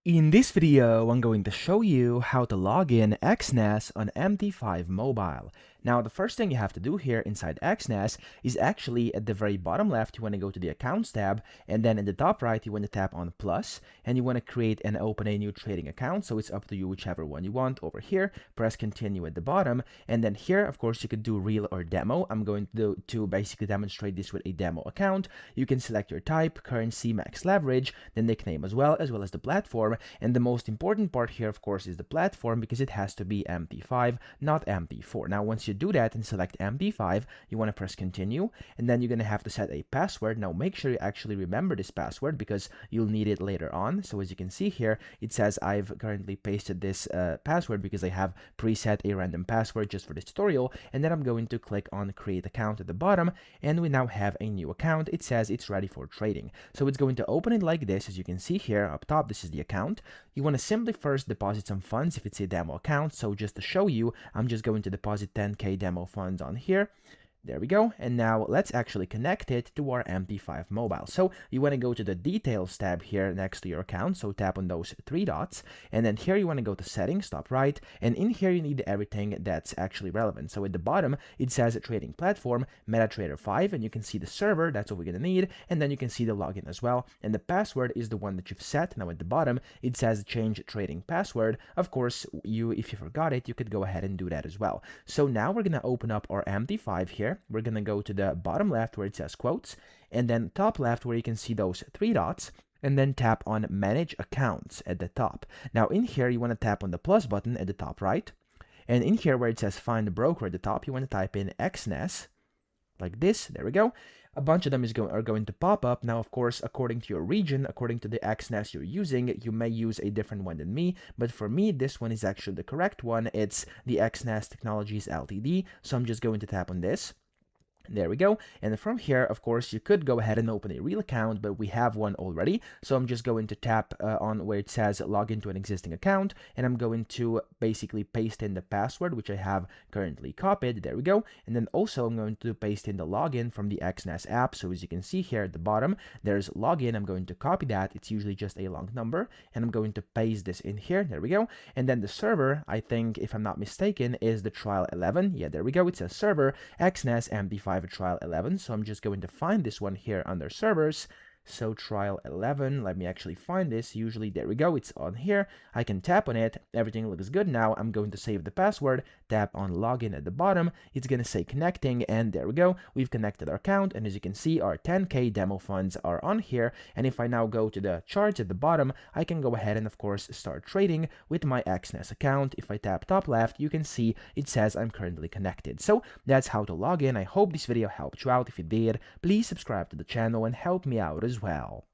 In this video, I'm going to show you how to log in Exness on MT5 mobile. Now, the first thing you have to do here inside Exness is actually at the very bottom left, you want to go to the Accounts tab, and then in the top right, you want to tap on plus, and you want to create and open a new trading account. So it's up to you whichever one you want. Over here, press continue at the bottom, and then here, of course, you could do real or demo. I'm going to basically demonstrate this with a demo account. You can select your type, currency, max leverage, the nickname as well as the platform. And the most important part here, of course, is the platform, because it has to be MT5, not MT4. Now, once you do that and select MT5, you want to press continue, and then you're going to have to set a password. Now, make sure you actually remember this password because you'll need it later on. So as you can see here, it says I've currently pasted this password because I have preset a random password just for this tutorial, and then I'm going to click on create account at the bottom, and we now have a new account. It says it's ready for trading. So it's going to open it like this. As you can see here up top, this is the account. You want to simply first deposit some funds if it's a demo account. So just to show you, I'm just going to deposit 10K demo funds on here. There we go. And now let's actually connect it to our MT5 mobile. So you want to go to the details tab here next to your account. So tap on those three dots, and then here you want to go to settings, top right, and in here you need everything that's actually relevant. So at the bottom, it says trading platform, MetaTrader 5, and you can see the server. That's what we're going to need. And then you can see the login as well. And the password is the one that you've set. Now at the bottom, it says change trading password. Of course, if you forgot it, you could go ahead and do that as well. So now we're going to open up our MT5 here. We're going to go to the bottom left where it says quotes, and then top left where you can see those three dots, and then tap on manage accounts at the top. Now in here, you want to tap on the plus button at the top right, and in here where it says find the broker at the top, you want to type in Exness like this. There we go. A bunch of them are going to pop up. Now, of course, according to your region, according to the Exness you're using, you may use a different one than me, but for me, this one is actually the correct one. It's the Exness Technologies Ltd. So I'm just going to tap on this. There we go. And from here, of course, you could go ahead and open a real account, but we have one already. So I'm just going to tap on where it says log into an existing account, and I'm going to basically paste in the password, which I have currently copied. There we go. And then also I'm going to paste in the login from the Exness app. So as you can see here at the bottom, there's login. I'm going to copy that. It's usually just a long number, and I'm going to paste this in here. There we go. And then the server, I think, if I'm not mistaken, is the trial 11. Yeah, there we go. It says server, Exness MT5 trial 11. So I'm just going to find this one here under servers. So trial 11, let me actually find this. Usually, there we go, it's on here. I can tap on it. Everything looks good now. I'm going to save the password, tap on login at the bottom. It's going to say connecting, and there we go. We've connected our account, and as you can see, our 10K demo funds are on here. And if I now go to the charts at the bottom, I can go ahead and, of course, start trading with my Exness account. If I tap top left, you can see it says I'm currently connected. So that's how to log in. I hope this video helped you out. If it did, please subscribe to the channel and help me out as well.